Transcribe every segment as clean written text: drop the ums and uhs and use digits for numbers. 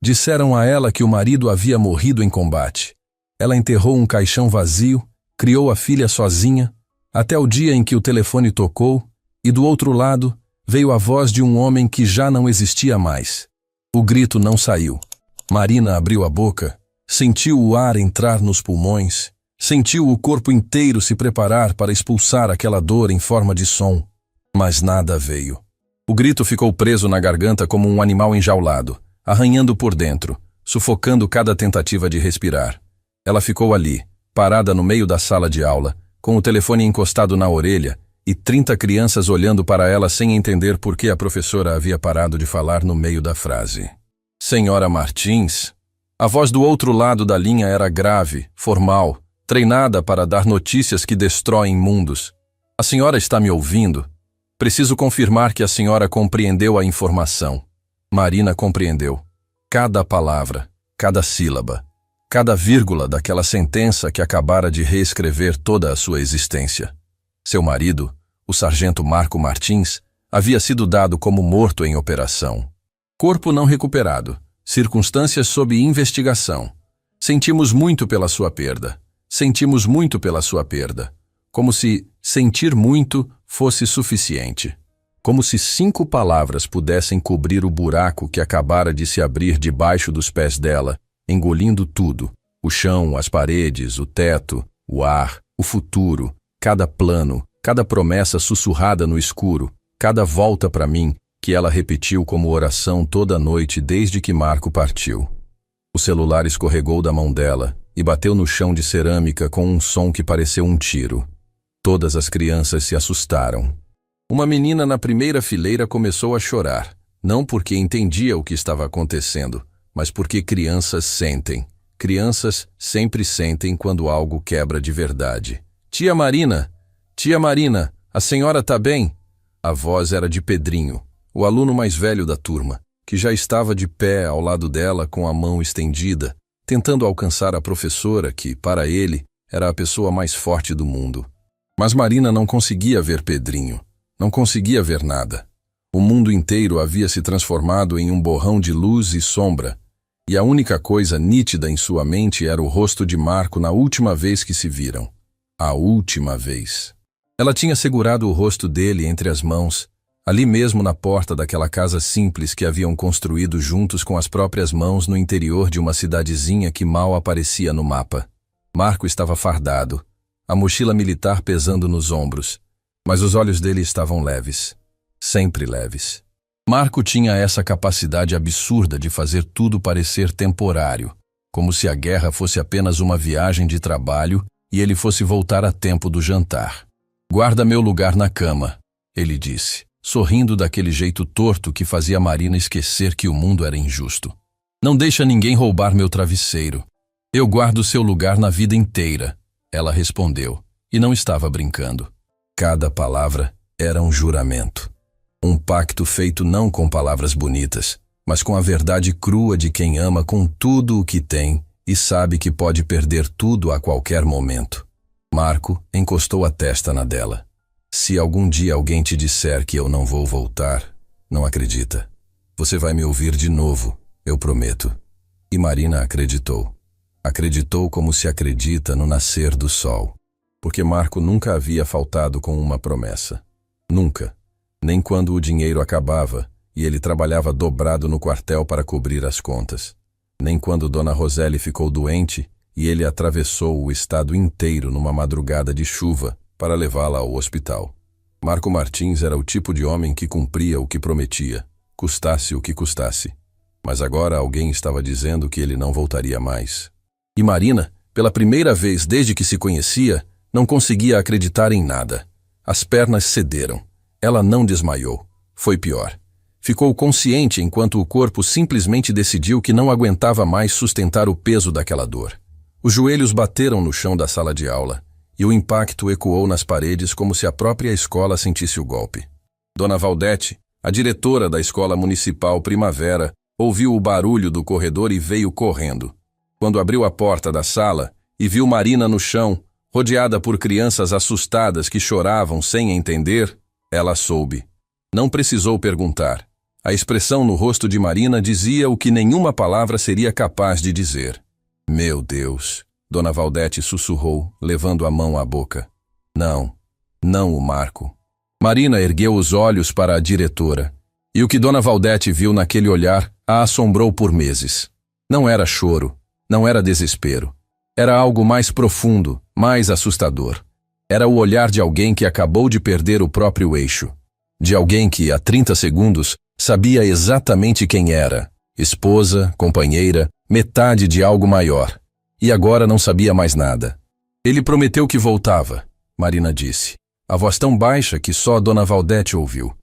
Disseram a ela que o marido havia morrido em combate. Ela enterrou um caixão vazio, criou a filha sozinha, até o dia em que o telefone tocou, e do outro lado veio a voz de um homem que já não existia mais. O grito não saiu. Marina abriu a boca, sentiu o ar entrar nos pulmões, sentiu o corpo inteiro se preparar para expulsar aquela dor em forma de som, mas nada veio. O grito ficou preso na garganta como um animal enjaulado, arranhando por dentro, sufocando cada tentativa de respirar. Ela ficou ali, parada no meio da sala de aula, com o telefone encostado na orelha e 30 crianças olhando para ela sem entender por que a professora havia parado de falar no meio da frase. Senhora Martins? A voz do outro lado da linha era grave, formal, treinada para dar notícias que destroem mundos. A senhora está me ouvindo? Preciso confirmar que a senhora compreendeu a informação. Marina compreendeu. Cada palavra, cada sílaba, cada vírgula daquela sentença que acabara de reescrever toda a sua existência. Seu marido, o sargento Marco Martins, havia sido dado como morto em operação. Corpo não recuperado, circunstâncias sob investigação. Sentimos muito pela sua perda. Sentimos muito pela sua perda. Como se sentir muito fosse suficiente. Como se 5 palavras pudessem cobrir o buraco que acabara de se abrir debaixo dos pés dela, engolindo tudo: o chão, as paredes, o teto, o ar, o futuro, cada plano, cada promessa sussurrada no escuro, cada volta para mim, que ela repetiu como oração toda a noite desde que Marco partiu. O celular escorregou da mão dela e bateu no chão de cerâmica com um som que pareceu um tiro. Todas as crianças se assustaram. Uma menina na primeira fileira começou a chorar, não porque entendia o que estava acontecendo, mas porque crianças sentem. Crianças sempre sentem quando algo quebra de verdade. Tia Marina, a senhora tá bem? A voz era de Pedrinho, o aluno mais velho da turma, que já estava de pé ao lado dela com a mão estendida, tentando alcançar a professora que, para ele, era a pessoa mais forte do mundo. Mas Marina não conseguia ver Pedrinho, não conseguia ver nada. O mundo inteiro havia se transformado em um borrão de luz e sombra, e a única coisa nítida em sua mente era o rosto de Marco na última vez que se viram. A última vez. Ela tinha segurado o rosto dele entre as mãos, ali mesmo na porta daquela casa simples que haviam construído juntos com as próprias mãos no interior de uma cidadezinha que mal aparecia no mapa. Marco estava fardado, a mochila militar pesando nos ombros, mas os olhos dele estavam leves, sempre leves. Marco tinha essa capacidade absurda de fazer tudo parecer temporário, como se a guerra fosse apenas uma viagem de trabalho e ele fosse voltar a tempo do jantar. Guarda meu lugar na cama, ele disse, sorrindo daquele jeito torto que fazia Marina esquecer que o mundo era injusto. Não deixa ninguém roubar meu travesseiro. Eu guardo seu lugar na vida inteira, ela respondeu, e não estava brincando. Cada palavra era um juramento. Um pacto feito não com palavras bonitas, mas com a verdade crua de quem ama com tudo o que tem e sabe que pode perder tudo a qualquer momento. Marco encostou a testa na dela. Se algum dia alguém te disser que eu não vou voltar, não acredita. Você vai me ouvir de novo, eu prometo. E Marina acreditou. Acreditou como se acredita no nascer do sol. Porque Marco nunca havia faltado com uma promessa. Nunca. Nem quando o dinheiro acabava e ele trabalhava dobrado no quartel para cobrir as contas. Nem quando Dona Roseli ficou doente e ele atravessou o estado inteiro numa madrugada de chuva para levá-la ao hospital. Marco Martins era o tipo de homem que cumpria o que prometia, custasse o que custasse. Mas agora alguém estava dizendo que ele não voltaria mais. E Marina, pela primeira vez desde que se conhecia, não conseguia acreditar em nada. As pernas cederam. Ela não desmaiou. Foi pior. Ficou consciente enquanto o corpo simplesmente decidiu que não aguentava mais sustentar o peso daquela dor. Os joelhos bateram no chão da sala de aula, e o impacto ecoou nas paredes como se a própria escola sentisse o golpe. Dona Valdete, a diretora da Escola Municipal Primavera, ouviu o barulho do corredor e veio correndo. Quando abriu a porta da sala e viu Marina no chão, rodeada por crianças assustadas que choravam sem entender, ela soube. Não precisou perguntar. A expressão no rosto de Marina dizia o que nenhuma palavra seria capaz de dizer. Meu Deus, Dona Valdete sussurrou, levando a mão à boca. Não, não o Marco. Marina ergueu os olhos para a diretora, e o que Dona Valdete viu naquele olhar a assombrou por meses. Não era choro, não era desespero. Era algo mais profundo, mais assustador. Era o olhar de alguém que acabou de perder o próprio eixo. De alguém que, há 30 segundos, sabia exatamente quem era. Esposa, companheira, metade de algo maior. E agora não sabia mais nada. Ele prometeu que voltava, Marina disse. A voz tão baixa que só Dona Valdete ouviu.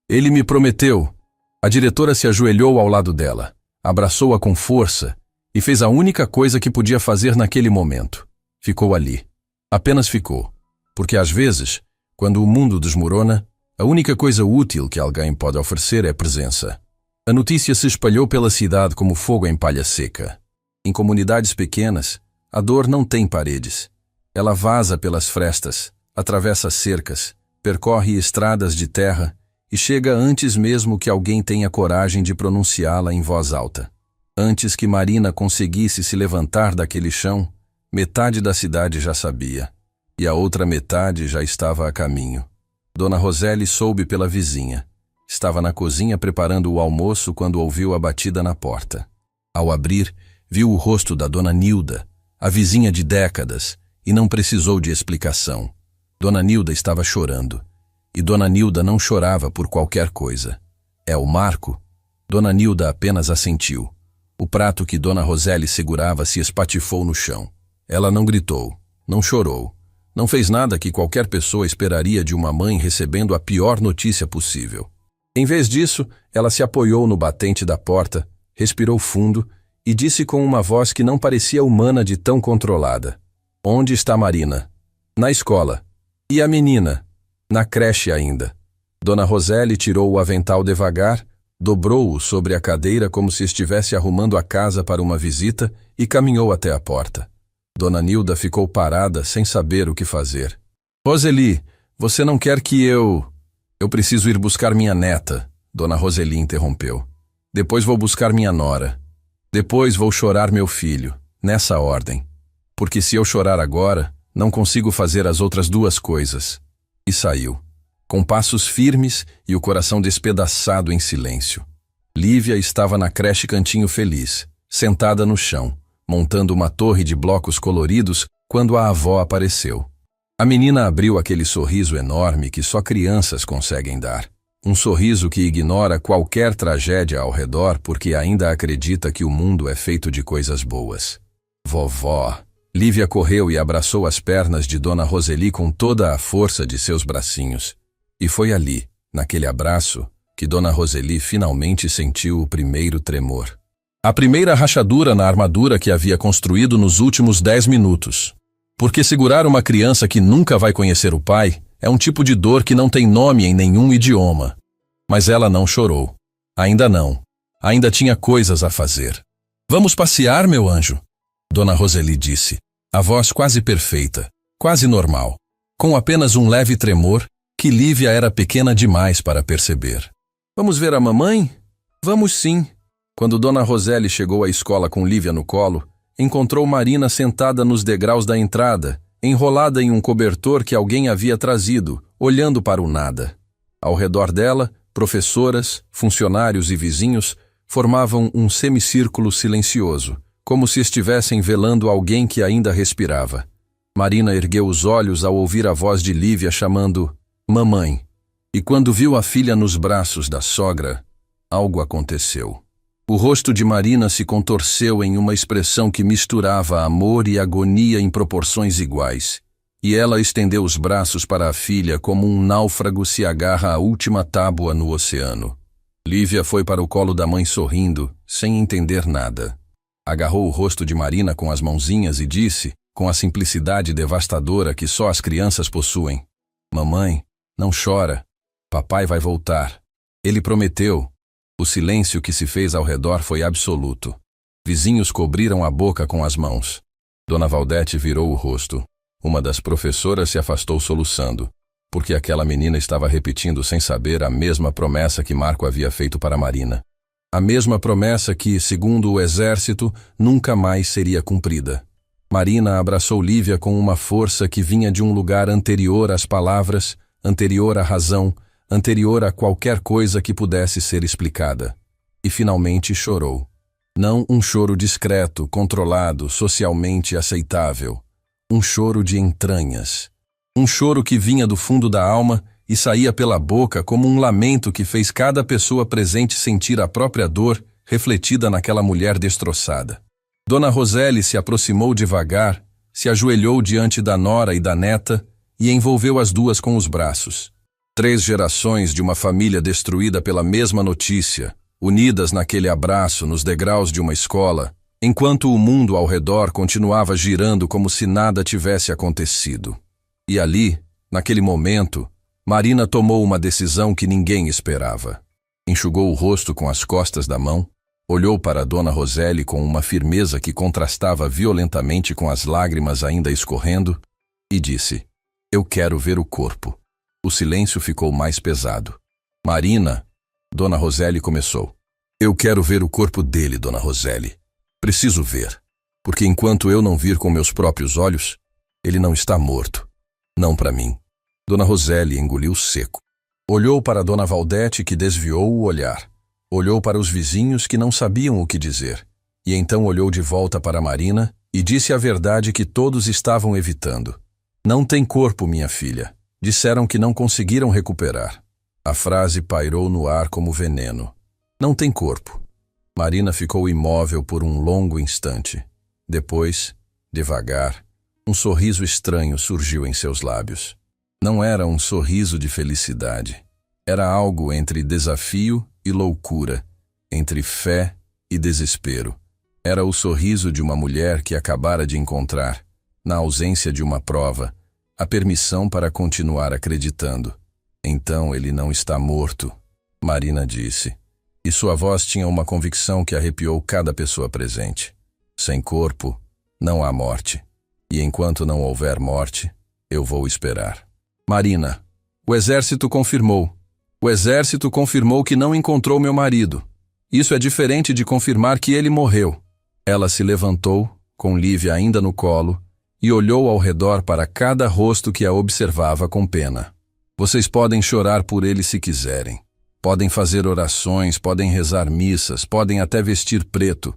Ele me prometeu. A diretora se ajoelhou ao lado dela, abraçou-a com força e fez a única coisa que podia fazer naquele momento. Ficou ali. Apenas ficou. Porque às vezes, quando o mundo desmorona, a única coisa útil que alguém pode oferecer é presença. A notícia se espalhou pela cidade como fogo em palha seca. Em comunidades pequenas, a dor não tem paredes. Ela vaza pelas frestas, atravessa cercas, percorre estradas de terra e chega antes mesmo que alguém tenha coragem de pronunciá-la em voz alta. Antes que Marina conseguisse se levantar daquele chão, metade da cidade já sabia. E a outra metade já estava a caminho. Dona Roseli soube pela vizinha. Estava na cozinha preparando o almoço quando ouviu a batida na porta. Ao abrir, viu o rosto da Dona Nilda, a vizinha de décadas, e não precisou de explicação. Dona Nilda estava chorando. E Dona Nilda não chorava por qualquer coisa. É o Marco? Dona Nilda apenas assentiu. O prato que Dona Roseli segurava se espatifou no chão. Ela não gritou, não chorou. Não fez nada que qualquer pessoa esperaria de uma mãe recebendo a pior notícia possível. Em vez disso, ela se apoiou no batente da porta, respirou fundo e disse com uma voz que não parecia humana de tão controlada. Onde está Marina? Na escola. E a menina? Na creche ainda. Dona Roseli tirou o avental devagar, dobrou-o sobre a cadeira como se estivesse arrumando a casa para uma visita e caminhou até a porta. Dona Nilda ficou parada sem saber o que fazer. Roseli, você não quer que eu... Eu preciso ir buscar minha neta, Dona Roseli interrompeu. Depois vou buscar minha nora. Depois vou chorar meu filho, nessa ordem. Porque se eu chorar agora, não consigo fazer as outras duas coisas. E saiu, com passos firmes e o coração despedaçado em silêncio. Lívia estava na creche Cantinho Feliz, sentada no chão, montando uma torre de blocos coloridos quando a avó apareceu. A menina abriu aquele sorriso enorme que só crianças conseguem dar. Um sorriso que ignora qualquer tragédia ao redor porque ainda acredita que o mundo é feito de coisas boas. Vovó! Lívia correu e abraçou as pernas de Dona Roseli com toda a força de seus bracinhos. E foi ali, naquele abraço, que Dona Roseli finalmente sentiu o primeiro tremor. A primeira rachadura na armadura que havia construído nos últimos 10 minutos. Porque segurar uma criança que nunca vai conhecer o pai é um tipo de dor que não tem nome em nenhum idioma. Mas ela não chorou. Ainda não. Ainda tinha coisas a fazer. Vamos passear, meu anjo? Dona Roseli disse, a voz quase perfeita, quase normal, com apenas um leve tremor que Lívia era pequena demais para perceber. Vamos ver a mamãe? Vamos sim. Quando Dona Roseli chegou à escola com Lívia no colo, encontrou Marina sentada nos degraus da entrada, enrolada em um cobertor que alguém havia trazido, olhando para o nada. Ao redor dela, professoras, funcionários e vizinhos formavam um semicírculo silencioso, como se estivessem velando alguém que ainda respirava. Marina ergueu os olhos ao ouvir a voz de Lívia chamando mamãe. E quando viu a filha nos braços da sogra, algo aconteceu. O rosto de Marina se contorceu em uma expressão que misturava amor e agonia em proporções iguais. E ela estendeu os braços para a filha como um náufrago se agarra à última tábua no oceano. Lívia foi para o colo da mãe sorrindo, sem entender nada. Agarrou o rosto de Marina com as mãozinhas e disse, com a simplicidade devastadora que só as crianças possuem: mamãe, não chora. Papai vai voltar. Ele prometeu. O silêncio que se fez ao redor foi absoluto. Vizinhos cobriram a boca com as mãos. Dona Valdete virou o rosto. Uma das professoras se afastou soluçando. porque aquela menina estava repetindo sem saber a mesma promessa que Marco havia feito para Marina. A mesma promessa que, segundo o exército, nunca mais seria cumprida. Marina abraçou Lívia com uma força que vinha de um lugar anterior às palavras, anterior à razão, anterior a qualquer coisa que pudesse ser explicada. E finalmente chorou. Não um choro discreto, controlado, socialmente aceitável. Um choro de entranhas. Um choro que vinha do fundo da alma e saía pela boca como um lamento que fez cada pessoa presente sentir a própria dor refletida naquela mulher destroçada. Dona Roseli se aproximou devagar, se ajoelhou diante da nora e da neta e envolveu as duas com os braços. 3 gerações de uma família destruída pela mesma notícia, unidas naquele abraço nos degraus de uma escola, enquanto o mundo ao redor continuava girando como se nada tivesse acontecido. E ali, naquele momento, Marina tomou uma decisão que ninguém esperava. Enxugou o rosto com as costas da mão, olhou para Dona Roseli com uma firmeza que contrastava violentamente com as lágrimas ainda escorrendo e disse: "Eu quero ver o corpo." O silêncio ficou mais pesado. "Marina," Dona Roseli começou. "Eu quero ver o corpo dele, Dona Roseli. Preciso ver, porque enquanto eu não vir com meus próprios olhos, ele não está morto. Não para mim." Dona Roseli engoliu seco. Olhou para Dona Valdete, que desviou o olhar. Olhou para os vizinhos, que não sabiam o que dizer. E então olhou de volta para Marina e disse a verdade que todos estavam evitando. "Não tem corpo, minha filha. Disseram que não conseguiram recuperar." A frase pairou no ar como veneno. "Não tem corpo." Marina ficou imóvel por um longo instante. Depois, devagar, um sorriso estranho surgiu em seus lábios. Não era um sorriso de felicidade. Era algo entre desafio e loucura, entre fé e desespero. Era o sorriso de uma mulher que acabara de encontrar, na ausência de uma prova, a permissão para continuar acreditando. "Então ele não está morto," Marina disse. E sua voz tinha uma convicção que arrepiou cada pessoa presente. "Sem corpo, não há morte. E enquanto não houver morte, eu vou esperar." "Marina, o exército confirmou. O exército confirmou que não encontrou meu marido. Isso é diferente de confirmar que ele morreu." Ela se levantou, com Lívia ainda no colo, e olhou ao redor para cada rosto que a observava com pena. "Vocês podem chorar por ele se quiserem. Podem fazer orações, podem rezar missas, podem até vestir preto.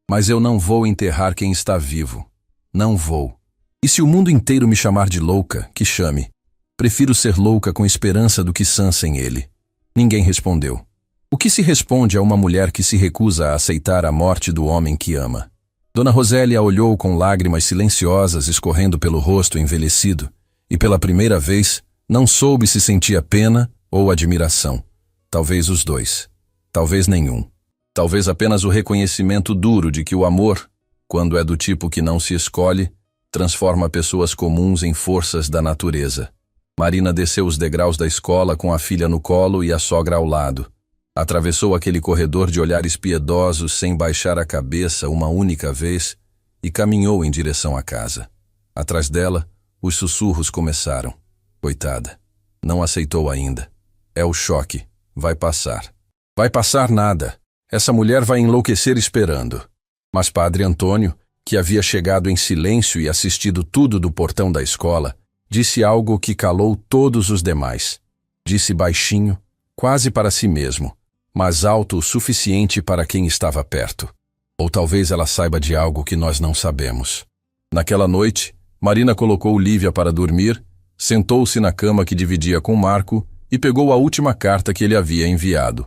Mas eu não vou enterrar quem está vivo. Não vou. E se o mundo inteiro me chamar de louca, que chame. Prefiro ser louca com esperança do que sã sem ele." Ninguém respondeu. O que se responde a uma mulher que se recusa a aceitar a morte do homem que ama? Dona Rosélia olhou com lágrimas silenciosas escorrendo pelo rosto envelhecido e pela primeira vez não soube se sentia pena ou admiração. Talvez os dois. Talvez nenhum. Talvez apenas o reconhecimento duro de que o amor, quando é do tipo que não se escolhe, transforma pessoas comuns em forças da natureza. Marina desceu os degraus da escola com a filha no colo e a sogra ao lado. Atravessou aquele corredor de olhares piedosos sem baixar a cabeça uma única vez e caminhou em direção à casa. Atrás dela, os sussurros começaram. Coitada. Não aceitou ainda. É o choque. Vai passar. Vai passar nada. Essa mulher vai enlouquecer esperando. Mas Padre Antônio, que havia chegado em silêncio e assistido tudo do portão da escola, disse algo que calou todos os demais. Disse baixinho, quase para si mesmo, mas alto o suficiente para quem estava perto. Ou talvez ela saiba de algo que nós não sabemos. Naquela noite, Marina colocou Lívia para dormir, sentou-se na cama que dividia com Marco e pegou a última carta que ele havia enviado.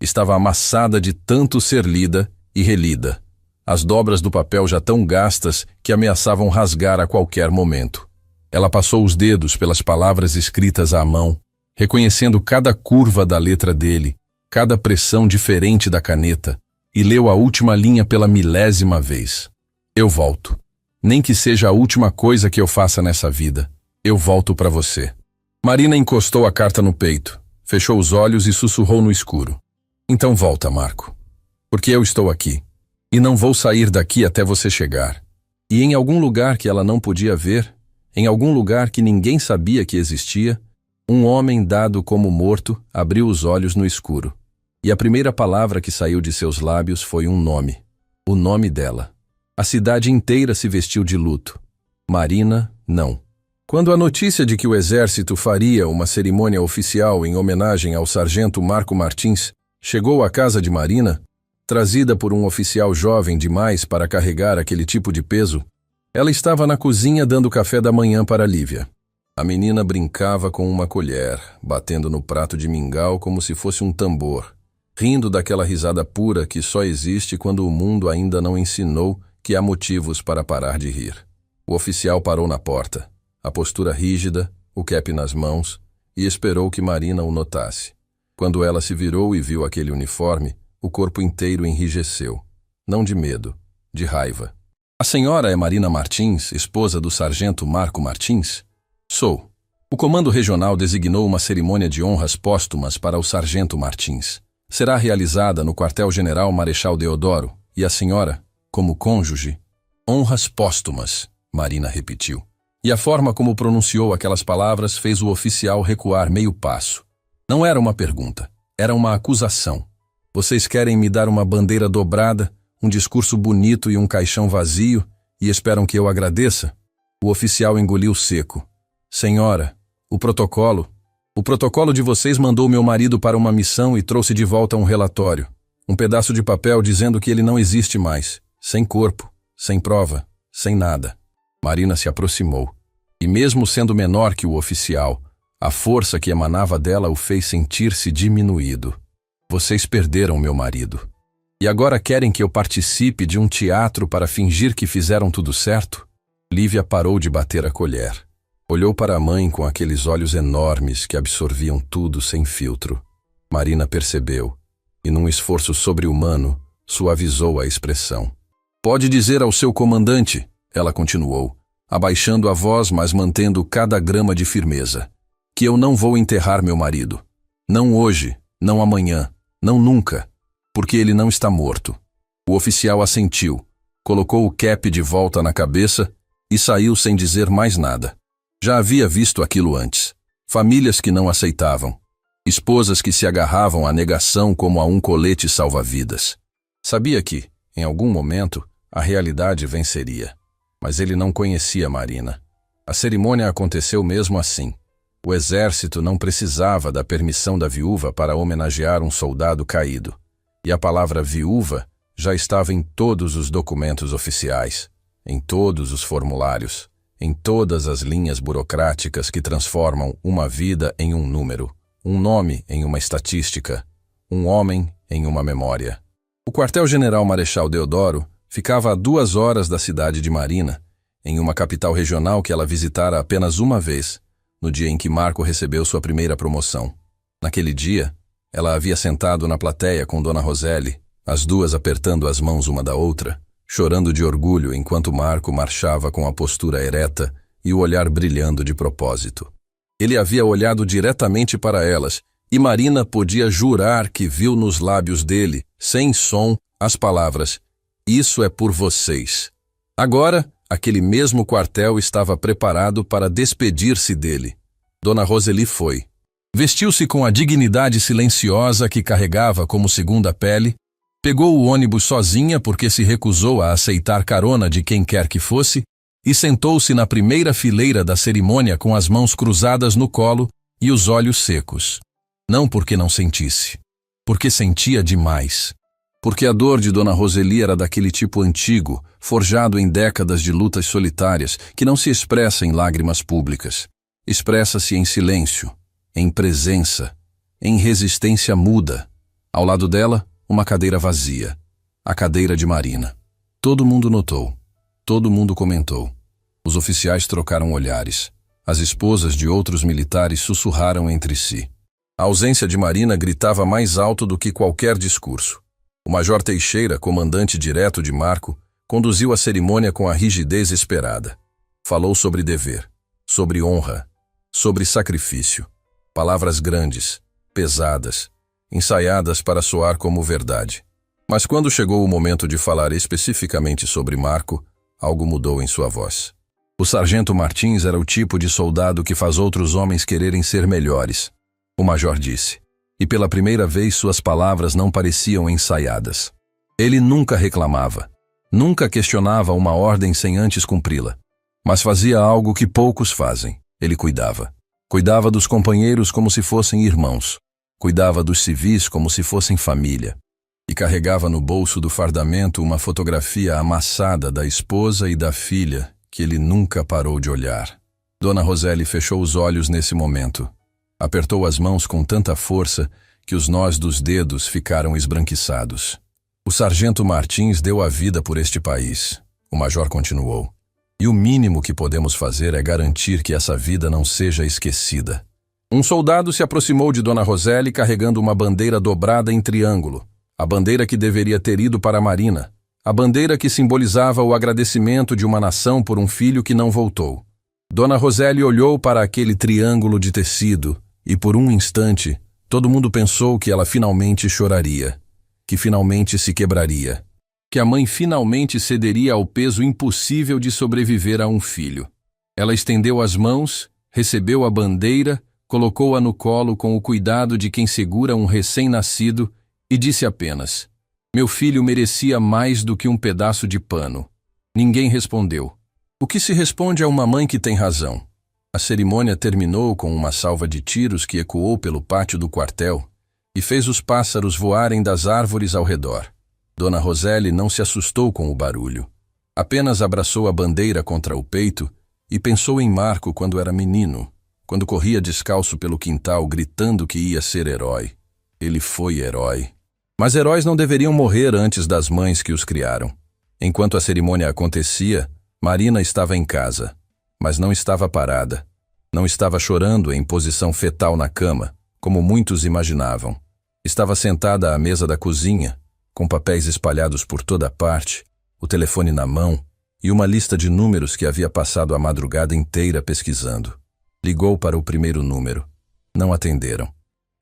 Estava amassada de tanto ser lida e relida. As dobras do papel já tão gastas que ameaçavam rasgar a qualquer momento. Ela passou os dedos pelas palavras escritas à mão, reconhecendo cada curva da letra dele, cada pressão diferente da caneta, e leu a última linha pela 1000ª vez. "Eu volto. Nem que seja a última coisa que eu faça nessa vida. Eu volto para você." Marina encostou a carta no peito, fechou os olhos e sussurrou no escuro. "Então volta, Marco. Porque eu estou aqui. E não vou sair daqui até você chegar." E em algum lugar que ela não podia ver, em algum lugar que ninguém sabia que existia, Um homem dado como morto abriu os olhos no escuro. E a primeira palavra que saiu de seus lábios foi um nome. O nome dela. A cidade inteira se vestiu de luto. Marina, não. Quando a notícia de que o exército faria uma cerimônia oficial em homenagem ao sargento Marco Martins chegou à casa de Marina, trazida por um oficial jovem demais para carregar aquele tipo de peso, ela estava na cozinha dando café da manhã para Lívia. A menina brincava com uma colher, batendo no prato de mingau como se fosse um tambor, rindo daquela risada pura que só existe quando o mundo ainda não ensinou que há motivos para parar de rir. O oficial parou na porta, a postura rígida, o cap nas mãos, e esperou que Marina o notasse. Quando ela se virou e viu aquele uniforme, o corpo inteiro enrijeceu. Não de medo, de raiva. A senhora é Marina Martins, esposa do sargento Marco Martins? Sou. O comando regional designou uma cerimônia de honras póstumas para o sargento Martins. Será realizada no quartel-general Marechal Deodoro, e a senhora, como cônjuge, honras póstumas, Marina repetiu. E a forma como pronunciou aquelas palavras fez o oficial recuar meio passo. Não era uma pergunta, era uma acusação. Vocês querem me dar uma bandeira dobrada, um discurso bonito e um caixão vazio, e esperam que eu agradeça? O oficial engoliu seco. Senhora, o protocolo de vocês mandou meu marido para uma missão e trouxe de volta um relatório. Um pedaço de papel dizendo que ele não existe mais. Sem corpo, sem prova, sem nada. Marina se aproximou. E mesmo sendo menor que o oficial, a força que emanava dela o fez sentir-se diminuído. Vocês perderam meu marido. E agora querem que eu participe de um teatro para fingir que fizeram tudo certo? Lívia parou de bater a colher. Olhou para a mãe com aqueles olhos enormes que absorviam tudo sem filtro. Marina percebeu, e num esforço sobre-humano, suavizou a expressão. Pode dizer ao seu comandante, ela continuou, abaixando a voz, mas mantendo cada grama de firmeza, que eu não vou enterrar meu marido. Não hoje, não amanhã, não nunca, porque ele não está morto. O oficial assentiu, colocou o cap de volta na cabeça e saiu sem dizer mais nada. Já havia visto aquilo antes. Famílias que não aceitavam. Esposas que se agarravam à negação como a um colete salva-vidas. Sabia que, em algum momento, a realidade venceria. Mas ele não conhecia Marina. A cerimônia aconteceu mesmo assim. O exército não precisava da permissão da viúva para homenagear um soldado caído. E a palavra viúva já estava em todos os documentos oficiais, em todos os formulários, em todas as linhas burocráticas que transformam uma vida em um número, um nome em uma estatística, um homem em uma memória. O quartel-general Marechal Deodoro ficava a 2 horas da cidade de Marina, em uma capital regional que ela visitara apenas uma vez, no dia em que Marco recebeu sua primeira promoção. Naquele dia, ela havia sentado na plateia com Dona Roseli, as duas apertando as mãos uma da outra, chorando de orgulho enquanto Marco marchava com a postura ereta e o olhar brilhando de propósito. Ele havia olhado diretamente para elas, e Marina podia jurar que viu nos lábios dele, sem som, as palavras: "Isso é por vocês." Agora, aquele mesmo quartel estava preparado para despedir-se dele. Dona Roseli foi. Vestiu-se com a dignidade silenciosa que carregava como segunda pele, pegou o ônibus sozinha porque se recusou a aceitar carona de quem quer que fosse e sentou-se na primeira fileira da cerimônia com as mãos cruzadas no colo e os olhos secos. Não porque não sentisse, porque sentia demais. Porque a dor de Dona Roseli era daquele tipo antigo, forjado em décadas de lutas solitárias, que não se expressa em lágrimas públicas. Expressa-se em silêncio, em presença, em resistência muda. Ao lado dela, uma cadeira vazia, a cadeira de Marina. Todo mundo notou, todo mundo comentou. Os oficiais trocaram olhares. As esposas de outros militares sussurraram entre si. A ausência de Marina gritava mais alto do que qualquer discurso. O Major Teixeira, comandante direto de Marco, conduziu a cerimônia com a rigidez esperada. Falou sobre dever, sobre honra, sobre sacrifício. Palavras grandes, pesadas, ensaiadas para soar como verdade. Mas quando chegou o momento de falar especificamente sobre Marco, algo mudou em sua voz. O sargento Martins era o tipo de soldado que faz outros homens quererem ser melhores, o major disse. E pela primeira vez suas palavras não pareciam ensaiadas. Ele nunca reclamava, nunca questionava uma ordem sem antes cumpri-la. Mas fazia algo que poucos fazem. Ele cuidava. Cuidava dos companheiros como se fossem irmãos. Cuidava dos civis como se fossem família. E carregava no bolso do fardamento uma fotografia amassada da esposa e da filha, que ele nunca parou de olhar. Dona Roseli fechou os olhos nesse momento. Apertou as mãos com tanta força que os nós dos dedos ficaram esbranquiçados. O sargento Martins deu a vida por este país. O major continuou. E o mínimo que podemos fazer é garantir que essa vida não seja esquecida. Um soldado se aproximou de Dona Roseli carregando uma bandeira dobrada em triângulo. A bandeira que deveria ter ido para a Marina. A bandeira que simbolizava o agradecimento de uma nação por um filho que não voltou. Dona Roseli olhou para aquele triângulo de tecido e, por um instante, todo mundo pensou que ela finalmente choraria, que finalmente se quebraria, que a mãe finalmente cederia ao peso impossível de sobreviver a um filho. Ela estendeu as mãos, recebeu a bandeira, colocou-a no colo com o cuidado de quem segura um recém-nascido e disse apenas: "Meu filho merecia mais do que um pedaço de pano." Ninguém respondeu. O que se responde a uma mãe que tem razão? A cerimônia terminou com uma salva de tiros que ecoou pelo pátio do quartel e fez os pássaros voarem das árvores ao redor. Dona Roseli não se assustou com o barulho. Apenas abraçou a bandeira contra o peito e pensou em Marco quando era menino, quando corria descalço pelo quintal gritando que ia ser herói. Ele foi herói. Mas heróis não deveriam morrer antes das mães que os criaram. Enquanto a cerimônia acontecia, Marina estava em casa, mas não estava parada. Não estava chorando em posição fetal na cama, como muitos imaginavam. Estava sentada à mesa da cozinha, com papéis espalhados por toda parte, o telefone na mão e uma lista de números que havia passado a madrugada inteira pesquisando. Ligou para o primeiro número. Não atenderam.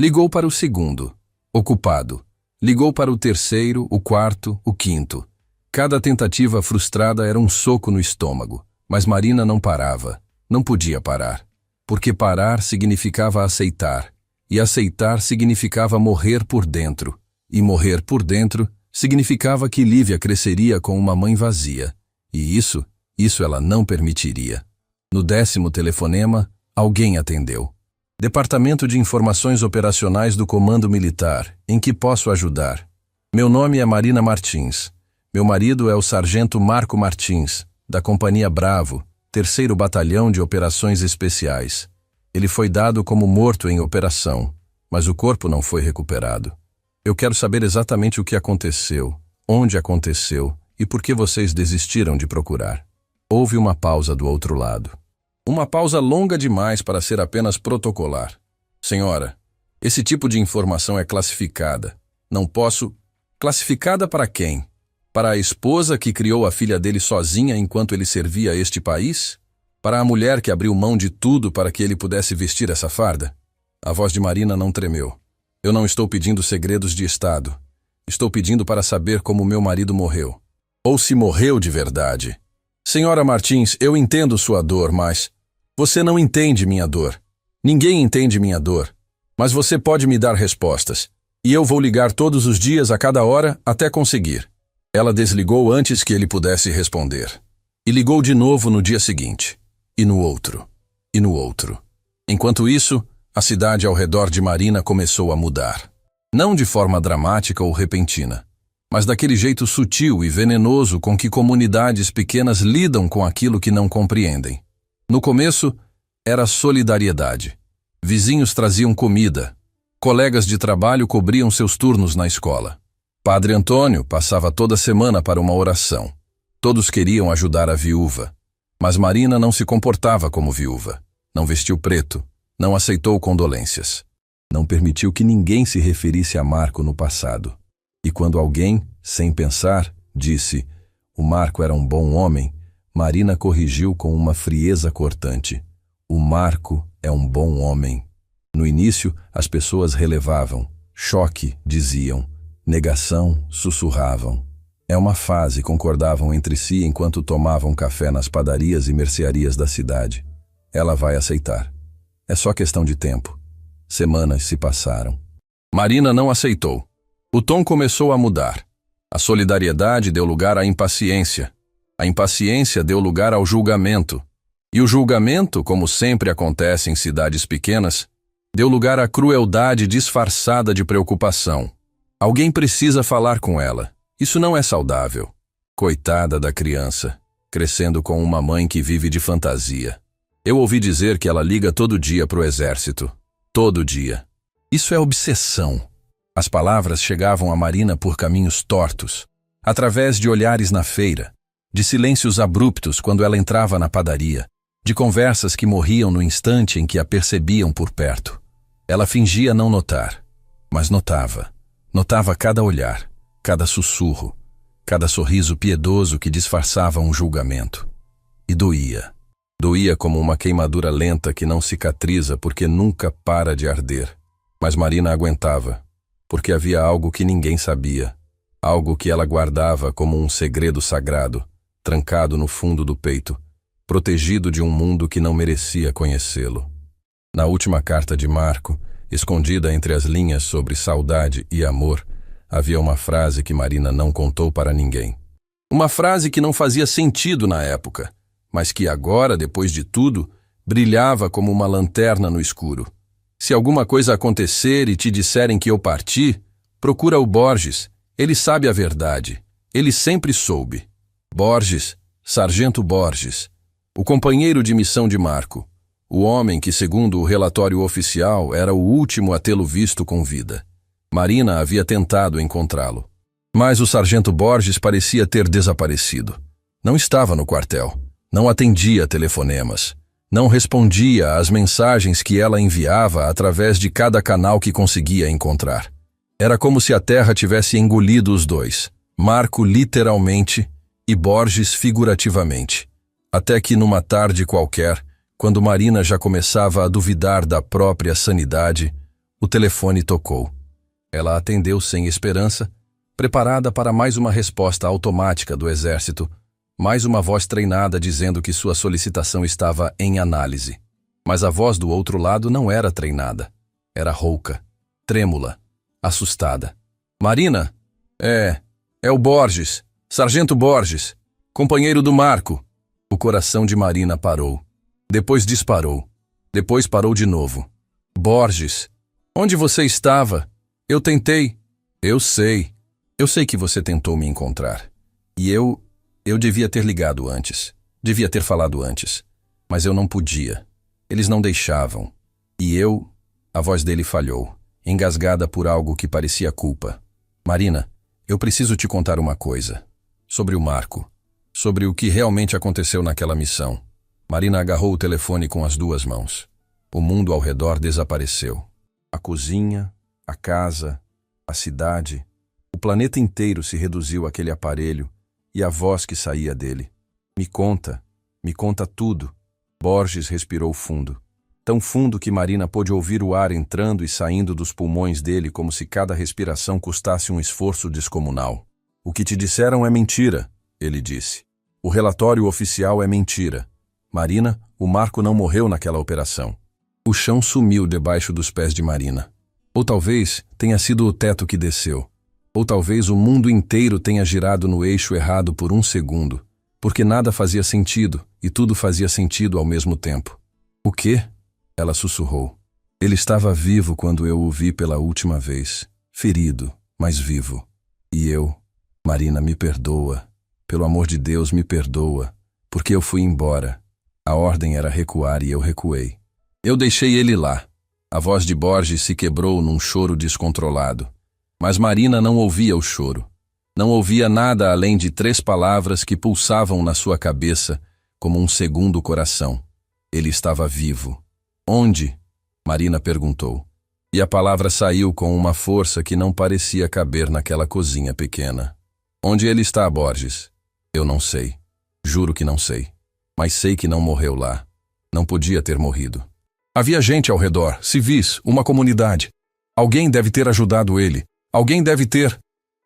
Ligou para o segundo. Ocupado. Ligou para o terceiro, o quarto, o quinto. Cada tentativa frustrada era um soco no estômago, mas Marina não parava, não podia parar, porque parar significava aceitar, e aceitar significava morrer por dentro, e morrer por dentro significava que Lívia cresceria com uma mãe vazia, e isso ela não permitiria. No 10º telefonema, alguém atendeu. Departamento de Informações Operacionais do Comando Militar, em que posso ajudar? Meu nome é Marina Martins. Meu marido é o sargento Marco Martins, da Companhia Bravo, 3º Batalhão de Operações Especiais. Ele foi dado como morto em operação, mas o corpo não foi recuperado. Eu quero saber exatamente o que aconteceu, onde aconteceu e por que vocês desistiram de procurar. Houve uma pausa do outro lado. Uma pausa longa demais para ser apenas protocolar. Senhora, esse tipo de informação é classificada. Não posso... Classificada para quem? Para a esposa que criou a filha dele sozinha enquanto ele servia a este país? Para a mulher que abriu mão de tudo para que ele pudesse vestir essa farda? A voz de Marina não tremeu. Eu não estou pedindo segredos de Estado. Estou pedindo para saber como meu marido morreu. Ou se morreu de verdade. Senhora Martins, eu entendo sua dor, mas... Você não entende minha dor. Ninguém entende minha dor. Mas você pode me dar respostas. E eu vou ligar todos os dias a cada hora até conseguir. Ela desligou antes que ele pudesse responder. E ligou de novo no dia seguinte. E no outro. E no outro. Enquanto isso, a cidade ao redor de Marina começou a mudar. Não de forma dramática ou repentina, mas daquele jeito sutil e venenoso com que comunidades pequenas lidam com aquilo que não compreendem. No começo, era solidariedade. Vizinhos traziam comida. Colegas de trabalho cobriam seus turnos na escola. Padre Antônio passava toda semana para uma oração. Todos queriam ajudar a viúva. Mas Marina não se comportava como viúva. Não vestiu preto. Não aceitou condolências. Não permitiu que ninguém se referisse a Marco no passado. E quando alguém, sem pensar, disse: "O Marco era um bom homem", Marina corrigiu com uma frieza cortante: "O Marco é um bom homem." No início, as pessoas relevavam. Choque, diziam. Negação, sussurravam. É uma fase, concordavam entre si enquanto tomavam café nas padarias e mercearias da cidade. Ela vai aceitar. É só questão de tempo. Semanas se passaram. Marina não aceitou. O tom começou a mudar. A solidariedade deu lugar à impaciência. A impaciência deu lugar ao julgamento. E o julgamento, como sempre acontece em cidades pequenas, deu lugar à crueldade disfarçada de preocupação. Alguém precisa falar com ela. Isso não é saudável. Coitada da criança, crescendo com uma mãe que vive de fantasia. Eu ouvi dizer que ela liga todo dia pro exército. Todo dia. Isso é obsessão. As palavras chegavam a Marina por caminhos tortos, através de olhares na feira, de silêncios abruptos quando ela entrava na padaria, de conversas que morriam no instante em que a percebiam por perto. Ela fingia não notar, mas notava. Notava cada olhar, cada sussurro, cada sorriso piedoso que disfarçava um julgamento. E doía. Doía como uma queimadura lenta que não cicatriza porque nunca para de arder. Mas Marina aguentava, porque havia algo que ninguém sabia, algo que ela guardava como um segredo sagrado, trancado no fundo do peito, protegido de um mundo que não merecia conhecê-lo. Na última carta de Marco, escondida entre as linhas sobre saudade e amor, havia uma frase que Marina não contou para ninguém. Uma frase que não fazia sentido na época, mas que agora, depois de tudo, brilhava como uma lanterna no escuro. Se alguma coisa acontecer e te disserem que eu parti, procura o Borges, ele sabe a verdade, ele sempre soube. Borges, Sargento Borges, o companheiro de missão de Marco, o homem que, segundo o relatório oficial, era o último a tê-lo visto com vida. Marina havia tentado encontrá-lo. Mas o Sargento Borges parecia ter desaparecido. Não estava no quartel. Não atendia telefonemas. Não respondia às mensagens que ela enviava através de cada canal que conseguia encontrar. Era como se a terra tivesse engolido os dois, Marco literalmente e Borges figurativamente. Até que numa tarde qualquer, quando Marina já começava a duvidar da própria sanidade, o telefone tocou. Ela atendeu sem esperança, preparada para mais uma resposta automática do exército, mais uma voz treinada dizendo que sua solicitação estava em análise. Mas a voz do outro lado não era treinada. Era rouca, trêmula, assustada. Marina? É o Borges, Sargento Borges, companheiro do Marco. O coração de Marina parou. Depois disparou. Depois parou de novo. Borges, onde você estava? Eu tentei. Eu sei que você tentou me encontrar. E eu devia ter ligado antes. Devia ter falado antes. Mas eu não podia. Eles não deixavam. E a voz dele falhou, engasgada por algo que parecia culpa. Marina, eu preciso te contar uma coisa. Sobre o Marco. Sobre o que realmente aconteceu naquela missão. Marina agarrou o telefone com as duas mãos. O mundo ao redor desapareceu. A cozinha, a casa, a cidade, o planeta inteiro se reduziu àquele aparelho e à voz que saía dele. Me conta tudo. Borges respirou fundo. Tão fundo que Marina pôde ouvir o ar entrando e saindo dos pulmões dele como se cada respiração custasse um esforço descomunal. O que te disseram é mentira, ele disse. O relatório oficial é mentira. Marina, o Marco não morreu naquela operação. O chão sumiu debaixo dos pés de Marina. Ou talvez tenha sido o teto que desceu. Ou talvez o mundo inteiro tenha girado no eixo errado por um segundo, porque nada fazia sentido e tudo fazia sentido ao mesmo tempo. O quê? Ela sussurrou. Ele estava vivo quando eu o vi pela última vez. Ferido, mas vivo. E eu... Marina, me perdoa. Pelo amor de Deus, me perdoa. Porque eu fui embora. A ordem era recuar e eu recuei. Eu deixei ele lá. A voz de Borges se quebrou num choro descontrolado. Mas Marina não ouvia o choro. Não ouvia nada além de 3 palavras que pulsavam na sua cabeça como um segundo coração. Ele estava vivo. Onde? Marina perguntou. E a palavra saiu com uma força que não parecia caber naquela cozinha pequena. Onde ele está, Borges? Eu não sei. Juro que não sei. Mas sei que não morreu lá. Não podia ter morrido. Havia gente ao redor, civis, uma comunidade. Alguém deve ter ajudado ele. Alguém deve ter...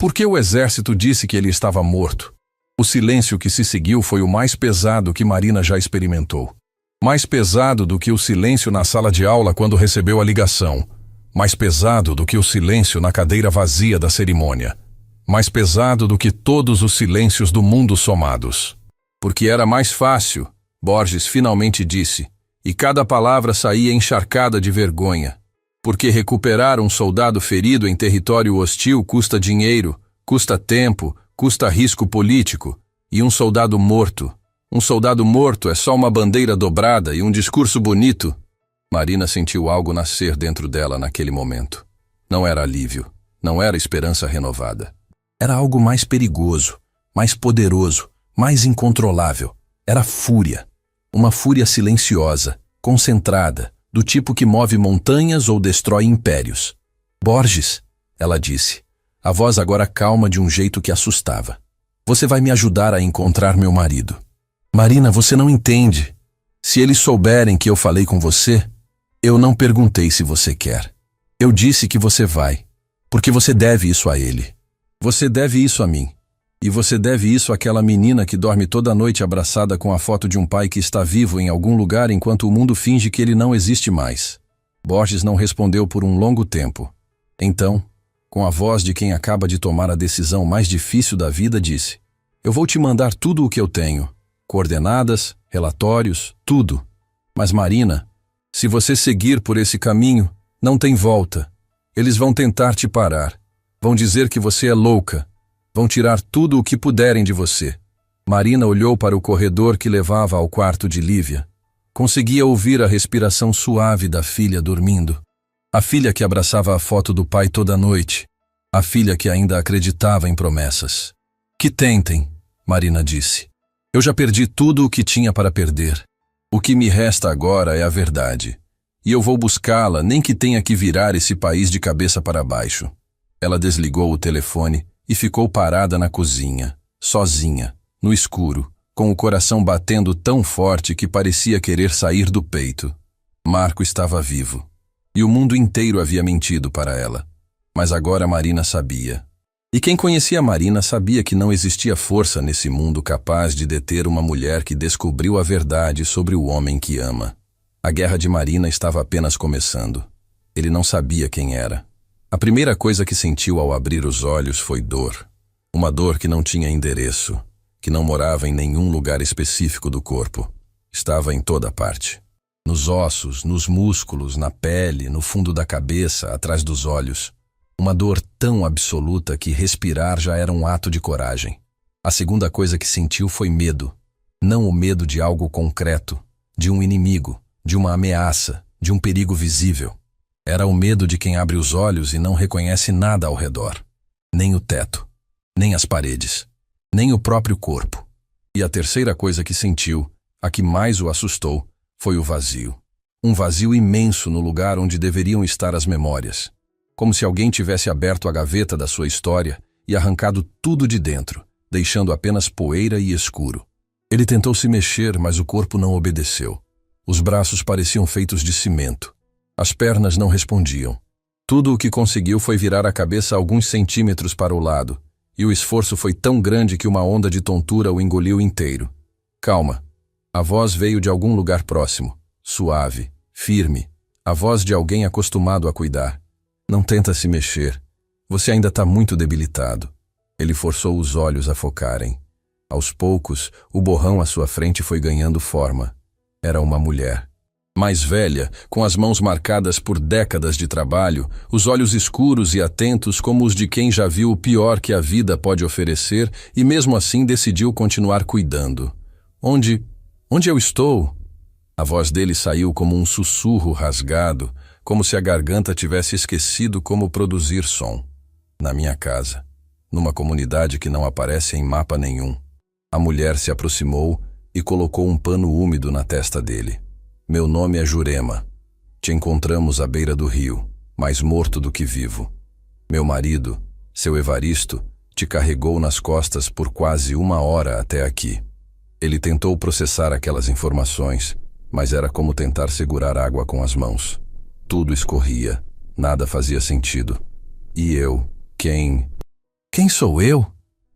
Porque o exército disse que ele estava morto. O silêncio que se seguiu foi o mais pesado que Marina já experimentou. Mais pesado do que o silêncio na sala de aula quando recebeu a ligação. Mais pesado do que o silêncio na cadeira vazia da cerimônia. Mais pesado do que todos os silêncios do mundo somados. Porque era mais fácil, Borges finalmente disse, e cada palavra saía encharcada de vergonha. Porque recuperar um soldado ferido em território hostil custa dinheiro, custa tempo, custa risco político. E um soldado morto é só uma bandeira dobrada e um discurso bonito. Marina sentiu algo nascer dentro dela naquele momento. Não era alívio, não era esperança renovada. Era algo mais perigoso, mais poderoso, mais incontrolável. Era fúria. Uma fúria silenciosa, concentrada, do tipo que move montanhas ou destrói impérios. Borges, ela disse, a voz agora calma de um jeito que assustava. Você vai me ajudar a encontrar meu marido. Marina, você não entende. Se eles souberem que eu falei com você, eu não perguntei se você quer. Eu disse que você vai, porque você deve isso a ele. Você deve isso a mim. E você deve isso àquela menina que dorme toda noite abraçada com a foto de um pai que está vivo em algum lugar enquanto o mundo finge que ele não existe mais. Borges não respondeu por um longo tempo. Então, com a voz de quem acaba de tomar a decisão mais difícil da vida, disse: Eu vou te mandar tudo o que eu tenho. Coordenadas, relatórios, tudo. Mas Marina, se você seguir por esse caminho, não tem volta. Eles vão tentar te parar. Vão dizer que você é louca. Vão tirar tudo o que puderem de você. Marina olhou para o corredor que levava ao quarto de Lívia. Conseguia ouvir a respiração suave da filha dormindo. A filha que abraçava a foto do pai toda noite. A filha que ainda acreditava em promessas. Que tentem, Marina disse. Eu já perdi tudo o que tinha para perder. O que me resta agora é a verdade. E eu vou buscá-la, nem que tenha que virar esse país de cabeça para baixo. Ela desligou o telefone e ficou parada na cozinha, sozinha, no escuro, com o coração batendo tão forte que parecia querer sair do peito. Marco estava vivo. E o mundo inteiro havia mentido para ela. Mas agora Marina sabia. E quem conhecia Marina sabia que não existia força nesse mundo capaz de deter uma mulher que descobriu a verdade sobre o homem que ama. A guerra de Marina estava apenas começando. Ele não sabia quem era. A primeira coisa que sentiu ao abrir os olhos foi dor. Uma dor que não tinha endereço, que não morava em nenhum lugar específico do corpo. Estava em toda parte. Nos ossos, nos músculos, na pele, no fundo da cabeça, atrás dos olhos. Uma dor tão absoluta que respirar já era um ato de coragem. A segunda coisa que sentiu foi medo. Não o medo de algo concreto, de um inimigo, de uma ameaça, de um perigo visível. Era o medo de quem abre os olhos e não reconhece nada ao redor. Nem o teto, nem as paredes, nem o próprio corpo. E a terceira coisa que sentiu, a que mais o assustou, foi o vazio. Um vazio imenso no lugar onde deveriam estar as memórias. Como se alguém tivesse aberto a gaveta da sua história e arrancado tudo de dentro, deixando apenas poeira e escuro. Ele tentou se mexer, mas o corpo não obedeceu. Os braços pareciam feitos de cimento. As pernas não respondiam. Tudo o que conseguiu foi virar a cabeça alguns centímetros para o lado, e o esforço foi tão grande que uma onda de tontura o engoliu inteiro. Calma. A voz veio de algum lugar próximo, suave, firme, a voz de alguém acostumado a cuidar. Não tenta se mexer. Você ainda está muito debilitado. Ele forçou os olhos a focarem. Aos poucos, o borrão à sua frente foi ganhando forma. Era uma mulher. Mais velha, com as mãos marcadas por décadas de trabalho, os olhos escuros e atentos como os de quem já viu o pior que a vida pode oferecer e mesmo assim decidiu continuar cuidando. Onde eu estou? A voz dele saiu como um sussurro rasgado, como se a garganta tivesse esquecido como produzir som. Na minha casa, numa comunidade que não aparece em mapa nenhum. A mulher se aproximou e colocou um pano úmido na testa dele. Meu nome é Jurema. Te encontramos à beira do rio, mais morto do que vivo. Meu marido, seu Evaristo, te carregou nas costas por quase 1 hora até aqui. Ele tentou processar aquelas informações, mas era como tentar segurar água com as mãos. Tudo escorria, nada fazia sentido. E eu, quem... Quem sou eu?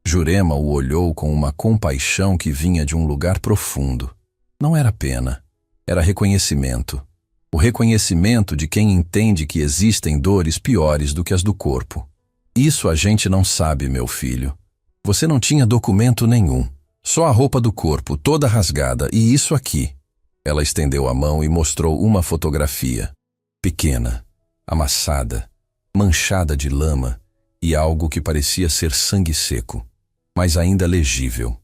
Jurema o olhou com uma compaixão que vinha de um lugar profundo. Não era pena, era reconhecimento. O reconhecimento de quem entende que existem dores piores do que as do corpo. Isso a gente não sabe, meu filho. Você não tinha documento nenhum, só a roupa do corpo, toda rasgada, e isso aqui. Ela estendeu a mão e mostrou uma fotografia. Pequena, amassada, manchada de lama e algo que parecia ser sangue seco, mas ainda legível,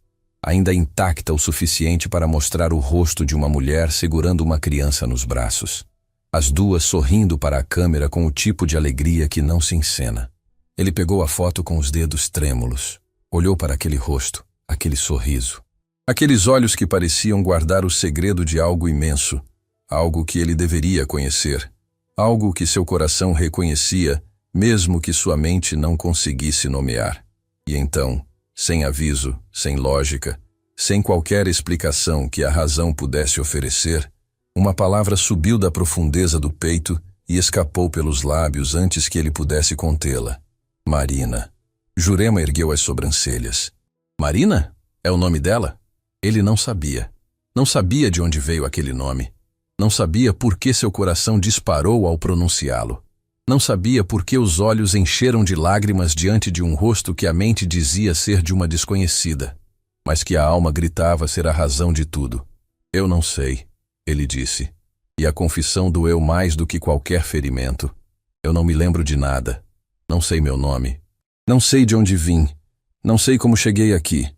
ainda intacta o suficiente para mostrar o rosto de uma mulher segurando uma criança nos braços. As duas sorrindo para a câmera com o tipo de alegria que não se encena. Ele pegou a foto com os dedos trêmulos, olhou para aquele rosto, aquele sorriso. Aqueles olhos que pareciam guardar o segredo de algo imenso, algo que ele deveria conhecer, algo que seu coração reconhecia, mesmo que sua mente não conseguisse nomear. E então, sem aviso, sem lógica, sem qualquer explicação que a razão pudesse oferecer, uma palavra subiu da profundeza do peito e escapou pelos lábios antes que ele pudesse contê-la. Marina. Jurema ergueu as sobrancelhas. Marina? É o nome dela? Ele não sabia. Não sabia de onde veio aquele nome. Não sabia por que seu coração disparou ao pronunciá-lo. Não sabia por que os olhos encheram de lágrimas diante de um rosto que a mente dizia ser de uma desconhecida, mas que a alma gritava ser a razão de tudo. Eu não sei, ele disse, e a confissão doeu mais do que qualquer ferimento. Eu não me lembro de nada. Não sei meu nome. Não sei de onde vim. Não sei como cheguei aqui.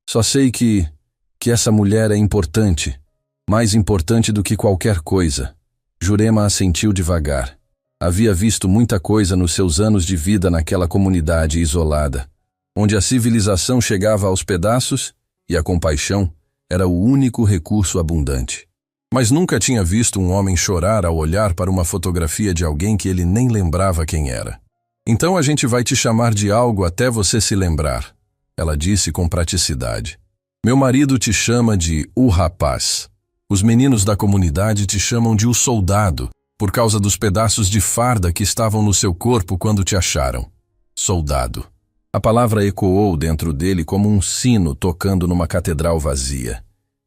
Só sei que essa mulher é importante. Mais importante do que qualquer coisa. Jurema assentiu devagar. Havia visto muita coisa nos seus anos de vida naquela comunidade isolada, onde a civilização chegava aos pedaços e a compaixão era o único recurso abundante. Mas nunca tinha visto um homem chorar ao olhar para uma fotografia de alguém que ele nem lembrava quem era. Então a gente vai te chamar de algo até você se lembrar, ela disse com praticidade. Meu marido te chama de o rapaz. Os meninos da comunidade te chamam de o soldado, por causa dos pedaços de farda que estavam no seu corpo quando te acharam. Soldado. A palavra ecoou dentro dele como um sino tocando numa catedral vazia.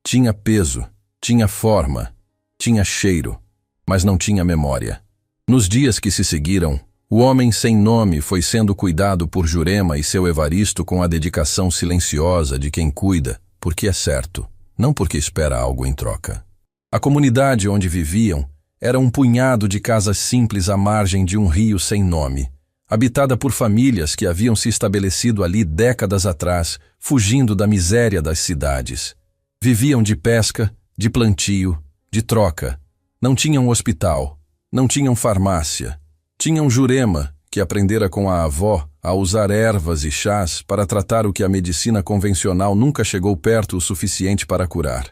Tinha peso, tinha forma, tinha cheiro, mas não tinha memória. Nos dias que se seguiram, o homem sem nome foi sendo cuidado por Jurema e seu Evaristo com a dedicação silenciosa de quem cuida, porque é certo, não porque espera algo em troca. A comunidade onde viviam era um punhado de casas simples à margem de um rio sem nome, habitada por famílias que haviam se estabelecido ali décadas atrás, fugindo da miséria das cidades. Viviam de pesca, de plantio, de troca. Não tinham hospital, não tinham farmácia. Tinham Jurema, que aprendera com a avó a usar ervas e chás para tratar o que a medicina convencional nunca chegou perto o suficiente para curar.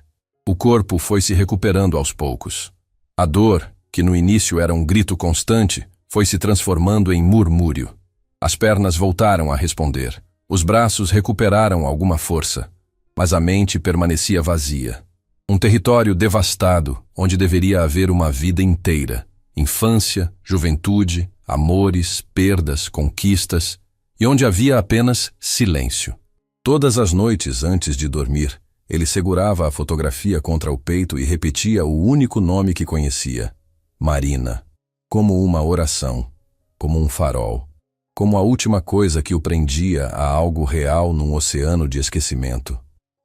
O corpo foi se recuperando aos poucos. A dor, que no início era um grito constante, foi se transformando em murmúrio. As pernas voltaram a responder. Os braços recuperaram alguma força, mas a mente permanecia vazia. Um território devastado, onde deveria haver uma vida inteira. Infância, juventude, amores, perdas, conquistas, e onde havia apenas silêncio. Todas as noites antes de dormir, ele segurava a fotografia contra o peito e repetia o único nome que conhecia, Marina, como uma oração, como um farol, como a última coisa que o prendia a algo real num oceano de esquecimento.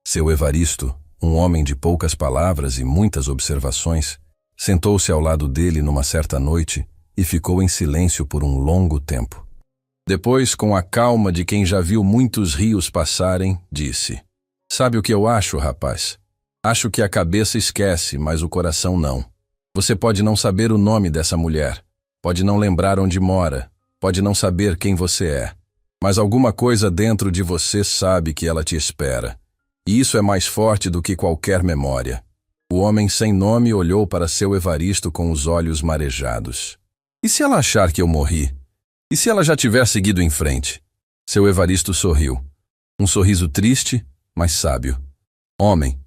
Seu Evaristo, um homem de poucas palavras e muitas observações, sentou-se ao lado dele numa certa noite e ficou em silêncio por um longo tempo. Depois, com a calma de quem já viu muitos rios passarem, disse: Sabe o que eu acho, rapaz? Acho que a cabeça esquece, mas o coração não. Você pode não saber o nome dessa mulher, pode não lembrar onde mora, pode não saber quem você é, mas alguma coisa dentro de você sabe que ela te espera. E isso é mais forte do que qualquer memória. O homem sem nome olhou para seu Evaristo com os olhos marejados. E se ela achar que eu morri? E se ela já tiver seguido em frente? Seu Evaristo sorriu. Um sorriso triste, mas sábio. Homem,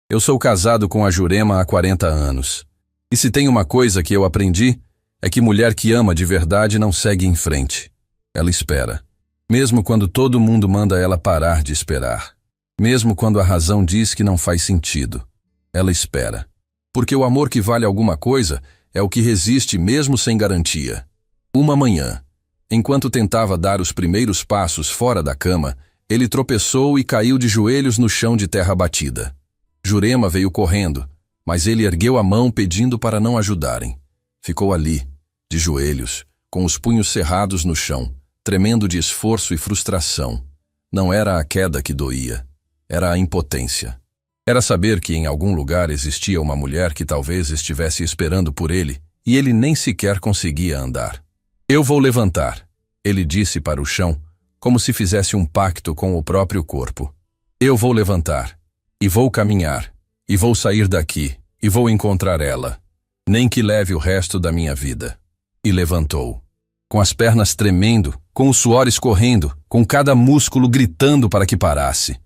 eu sou casado com a Jurema há 40 anos. E se tem uma coisa que eu aprendi, é que mulher que ama de verdade não segue em frente. Ela espera. Mesmo quando todo mundo manda ela parar de esperar. Mesmo quando a razão diz que não faz sentido. Ela espera. Porque o amor que vale alguma coisa é o que resiste mesmo sem garantia. Uma manhã, enquanto tentava dar os primeiros passos fora da cama, ele tropeçou e caiu de joelhos no chão de terra batida. Jurema veio correndo, mas ele ergueu a mão pedindo para não ajudarem. Ficou ali, de joelhos, com os punhos cerrados no chão, tremendo de esforço e frustração. Não era a queda que doía, era a impotência. Era saber que em algum lugar existia uma mulher que talvez estivesse esperando por ele, e ele nem sequer conseguia andar. Eu vou levantar, ele disse para o chão, como se fizesse um pacto com o próprio corpo. Eu vou levantar, e vou caminhar, e vou sair daqui, e vou encontrar ela, nem que leve o resto da minha vida. E levantou, com as pernas tremendo, com o suor escorrendo, com cada músculo gritando para que parasse.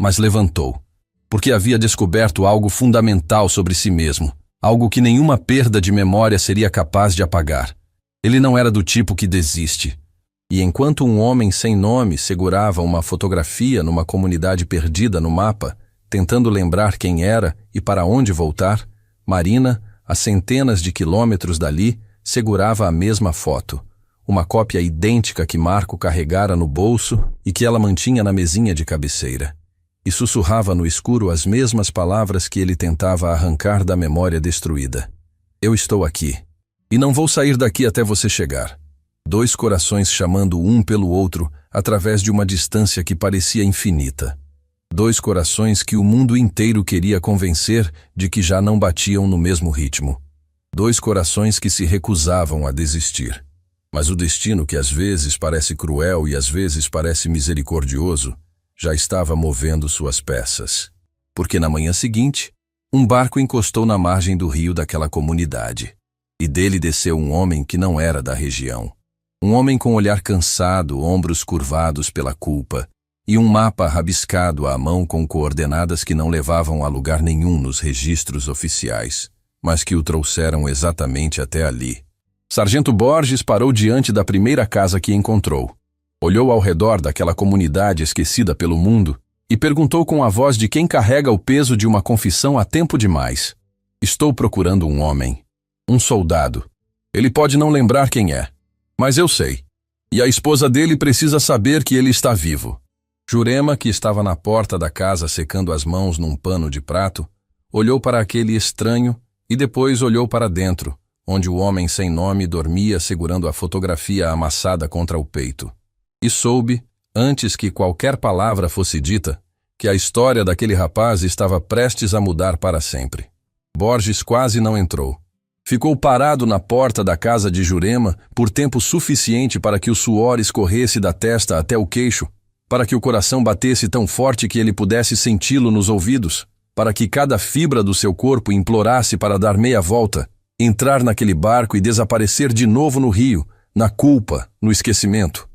Mas levantou, porque havia descoberto algo fundamental sobre si mesmo, algo que nenhuma perda de memória seria capaz de apagar. Ele não era do tipo que desiste. E enquanto um homem sem nome segurava uma fotografia numa comunidade perdida no mapa, tentando lembrar quem era e para onde voltar, Marina, a centenas de quilômetros dali, segurava a mesma foto, uma cópia idêntica que Marco carregara no bolso e que ela mantinha na mesinha de cabeceira. E sussurrava no escuro as mesmas palavras que ele tentava arrancar da memória destruída. Eu estou aqui, e não vou sair daqui até você chegar. Dois corações chamando um pelo outro através de uma distância que parecia infinita. Dois corações que o mundo inteiro queria convencer de que já não batiam no mesmo ritmo. Dois corações que se recusavam a desistir. Mas o destino, que às vezes parece cruel e às vezes parece misericordioso, já estava movendo suas peças. Porque na manhã seguinte, um barco encostou na margem do rio daquela comunidade. E dele desceu um homem que não era da região. Um homem com olhar cansado, ombros curvados pela culpa, e um mapa rabiscado à mão com coordenadas que não levavam a lugar nenhum nos registros oficiais, mas que o trouxeram exatamente até ali. Sargento Borges parou diante da primeira casa que encontrou. Olhou ao redor daquela comunidade esquecida pelo mundo e perguntou com a voz de quem carrega o peso de uma confissão há tempo demais. Estou procurando um homem. Um soldado. Ele pode não lembrar quem é, mas eu sei. E a esposa dele precisa saber que ele está vivo. Jurema, que estava na porta da casa secando as mãos num pano de prato, olhou para aquele estranho e depois olhou para dentro, onde o homem sem nome dormia segurando a fotografia amassada contra o peito. E soube, antes que qualquer palavra fosse dita, que a história daquele rapaz estava prestes a mudar para sempre. Borges quase não entrou. Ficou parado na porta da casa de Jurema por tempo suficiente para que o suor escorresse da testa até o queixo, para que o coração batesse tão forte que ele pudesse senti-lo nos ouvidos, para que cada fibra do seu corpo implorasse para dar meia volta, entrar naquele barco e desaparecer de novo no rio, na culpa, no esquecimento.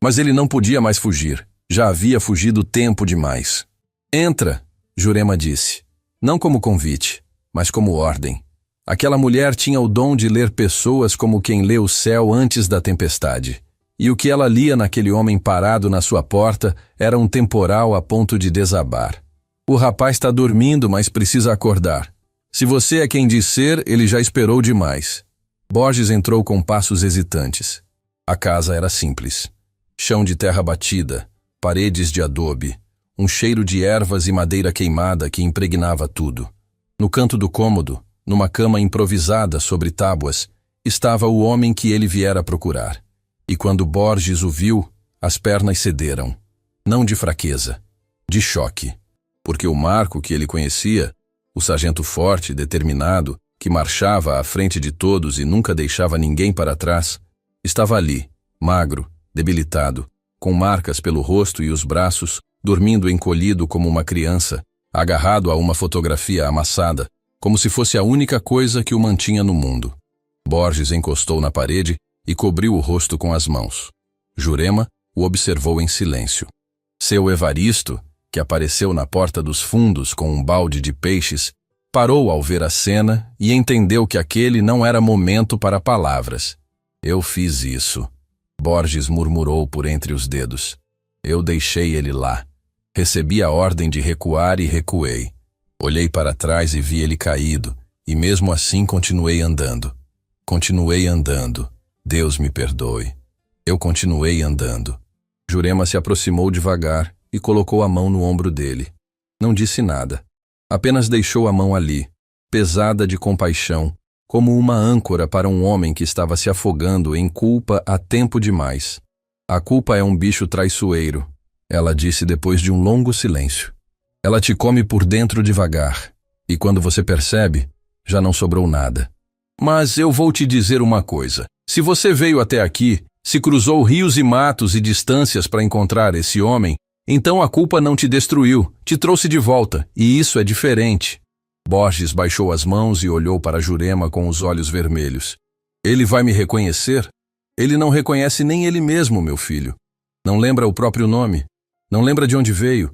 Mas ele não podia mais fugir. Já havia fugido tempo demais. Entra, Jurema disse. Não como convite, mas como ordem. Aquela mulher tinha o dom de ler pessoas como quem lê o céu antes da tempestade. E o que ela lia naquele homem parado na sua porta era um temporal a ponto de desabar. O rapaz está dormindo, mas precisa acordar. Se você é quem diz ser, ele já esperou demais. Borges entrou com passos hesitantes. A casa era simples. Chão de terra batida, paredes de adobe, um cheiro de ervas e madeira queimada que impregnava tudo. No canto do cômodo, numa cama improvisada sobre tábuas, estava o homem que ele viera procurar. E quando Borges o viu, as pernas cederam. Não de fraqueza, de choque. Porque o Marco que ele conhecia, o sargento forte, determinado, que marchava à frente de todos e nunca deixava ninguém para trás, estava ali, magro, debilitado, com marcas pelo rosto e os braços, dormindo encolhido como uma criança, agarrado a uma fotografia amassada, como se fosse a única coisa que o mantinha no mundo. Borges encostou na parede e cobriu o rosto com as mãos. Jurema o observou em silêncio. Seu Evaristo, que apareceu na porta dos fundos com um balde de peixes, parou ao ver a cena e entendeu que aquele não era momento para palavras. Eu fiz isso. Borges murmurou por entre os dedos. Eu deixei ele lá. Recebi a ordem de recuar e recuei. Olhei para trás e vi ele caído, e mesmo assim continuei andando. Continuei andando. Deus me perdoe. Eu continuei andando. Jurema se aproximou devagar e colocou a mão no ombro dele. Não disse nada. Apenas deixou a mão ali, pesada de compaixão, como uma âncora para um homem que estava se afogando em culpa há tempo demais. A culpa é um bicho traiçoeiro, ela disse depois de um longo silêncio. Ela te come por dentro devagar, e quando você percebe, já não sobrou nada. Mas eu vou te dizer uma coisa. Se você veio até aqui, se cruzou rios e matos e distâncias para encontrar esse homem, então a culpa não te destruiu, te trouxe de volta, e isso é diferente. Borges baixou as mãos e olhou para Jurema com os olhos vermelhos. Ele vai me reconhecer? Ele não reconhece nem ele mesmo, meu filho. Não lembra o próprio nome. Não lembra de onde veio.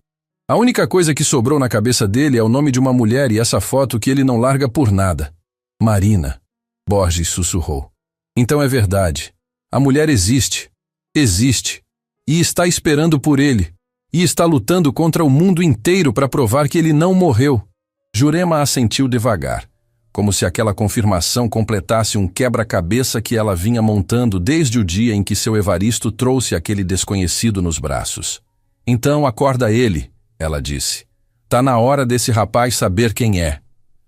A única coisa que sobrou na cabeça dele é o nome de uma mulher e essa foto que ele não larga por nada. Marina. Borges sussurrou. Então é verdade. A mulher existe. Existe. E está esperando por ele. E está lutando contra o mundo inteiro para provar que ele não morreu. Jurema assentiu devagar, como se aquela confirmação completasse um quebra-cabeça que ela vinha montando desde o dia em que seu Evaristo trouxe aquele desconhecido nos braços. Então acorda ele, ela disse. Tá na hora desse rapaz saber quem é.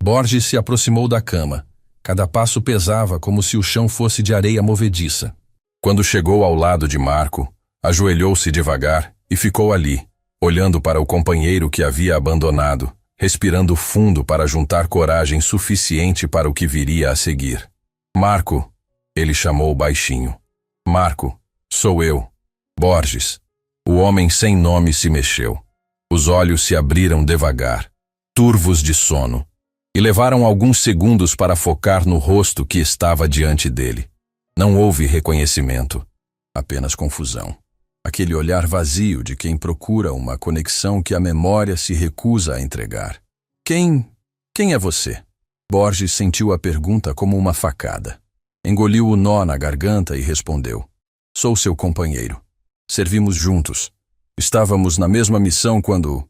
Borges se aproximou da cama. Cada passo pesava como se o chão fosse de areia movediça. Quando chegou ao lado de Marco, ajoelhou-se devagar e ficou ali, olhando para o companheiro que havia abandonado, respirando fundo para juntar coragem suficiente para o que viria a seguir. Marco, ele chamou baixinho. Marco, sou eu. Borges. O homem sem nome se mexeu. Os olhos se abriram devagar, turvos de sono, e levaram alguns segundos para focar no rosto que estava diante dele. Não houve reconhecimento, apenas confusão. Aquele olhar vazio de quem procura uma conexão que a memória se recusa a entregar. Quem é você? Borges sentiu a pergunta como uma facada. Engoliu o nó na garganta e respondeu. Sou seu companheiro. Servimos juntos. Estávamos na mesma missão quando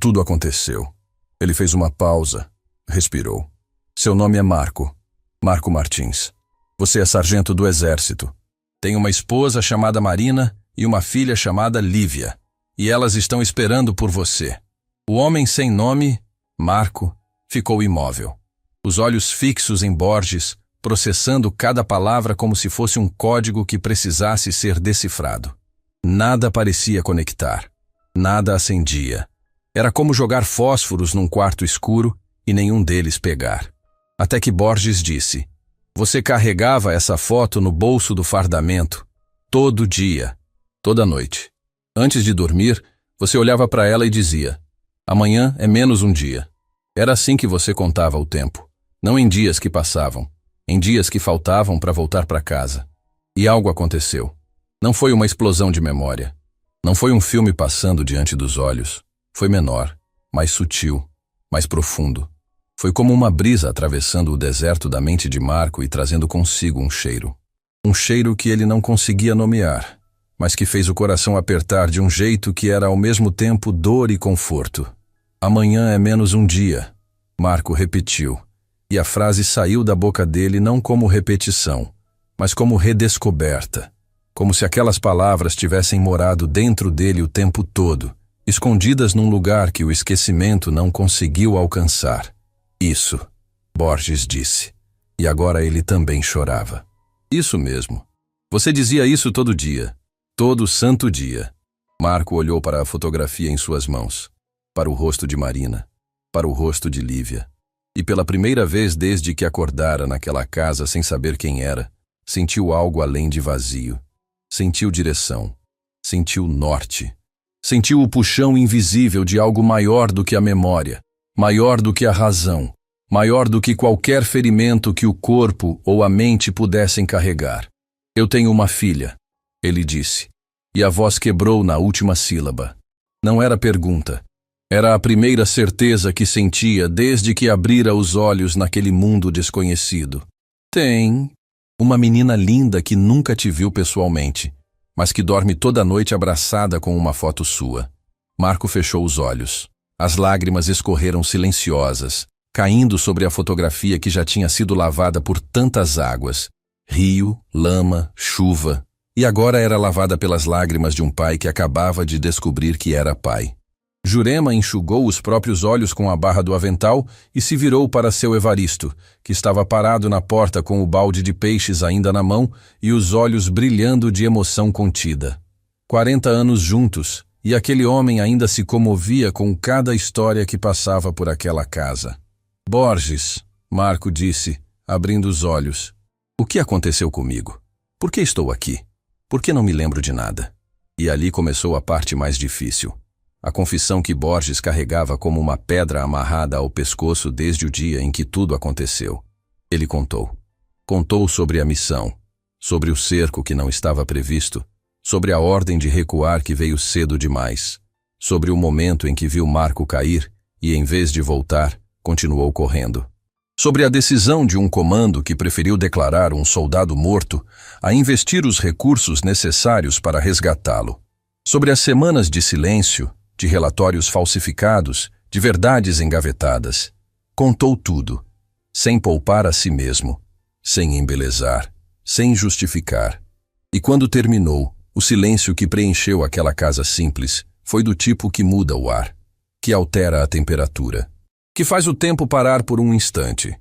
tudo aconteceu. Ele fez uma pausa, respirou. Seu nome é Marco. Marco Martins. Você é sargento do exército. Tem uma esposa chamada Marina e uma filha chamada Lívia, e elas estão esperando por você. O homem sem nome, Marco, ficou imóvel, os olhos fixos em Borges, processando cada palavra como se fosse um código que precisasse ser decifrado. Nada parecia conectar, nada acendia. Era como jogar fósforos num quarto escuro e nenhum deles pegar. Até que Borges disse, você carregava essa foto no bolso do fardamento, todo dia. Toda noite. Antes de dormir, você olhava para ela e dizia, amanhã é menos um dia. Era assim que você contava o tempo, não em dias que passavam, em dias que faltavam para voltar para casa. E algo aconteceu. Não foi uma explosão de memória. Não foi um filme passando diante dos olhos. Foi menor, mais sutil, mais profundo. Foi como uma brisa atravessando o deserto da mente de Marco e trazendo consigo um cheiro. Um cheiro que ele não conseguia nomear, mas que fez o coração apertar de um jeito que era ao mesmo tempo dor e conforto. Amanhã é menos um dia, Marco repetiu, e a frase saiu da boca dele não como repetição, mas como redescoberta, como se aquelas palavras tivessem morado dentro dele o tempo todo, escondidas num lugar que o esquecimento não conseguiu alcançar. Isso, Borges disse, e agora ele também chorava. Isso mesmo. Você dizia isso todo dia. Todo santo dia. Marco olhou para a fotografia em suas mãos, para o rosto de Marina, para o rosto de Lívia, e pela primeira vez desde que acordara naquela casa sem saber quem era, sentiu algo além de vazio. Sentiu direção, sentiu norte, sentiu o puxão invisível de algo maior do que a memória, maior do que a razão, maior do que qualquer ferimento que o corpo ou a mente pudessem carregar. Eu tenho uma filha. Ele disse, e a voz quebrou na última sílaba. Não era pergunta. Era a primeira certeza que sentia desde que abrira os olhos naquele mundo desconhecido. Tem uma menina linda que nunca te viu pessoalmente, mas que dorme toda noite abraçada com uma foto sua. Marco fechou os olhos. As lágrimas escorreram silenciosas, caindo sobre a fotografia que já tinha sido lavada por tantas águas. Rio, lama, chuva. E agora era lavada pelas lágrimas de um pai que acabava de descobrir que era pai. Jurema enxugou os próprios olhos com a barra do avental e se virou para seu Evaristo, que estava parado na porta com o balde de peixes ainda na mão e os olhos brilhando de emoção contida. 40 anos juntos, e aquele homem ainda se comovia com cada história que passava por aquela casa. Borges, Marco disse, abrindo os olhos. O que aconteceu comigo? Por que estou aqui? Por que não me lembro de nada? E ali começou a parte mais difícil. A confissão que Borges carregava como uma pedra amarrada ao pescoço desde o dia em que tudo aconteceu. Ele contou. Contou sobre a missão, sobre o cerco que não estava previsto, sobre a ordem de recuar que veio cedo demais, sobre o momento em que viu Marco cair e, em vez de voltar, continuou correndo. Sobre a decisão de um comando que preferiu declarar um soldado morto a investir os recursos necessários para resgatá-lo. Sobre as semanas de silêncio, de relatórios falsificados, de verdades engavetadas. Contou tudo, sem poupar a si mesmo, sem embelezar, sem justificar. E quando terminou, o silêncio que preencheu aquela casa simples foi do tipo que muda o ar, que altera a temperatura, que faz o tempo parar por um instante,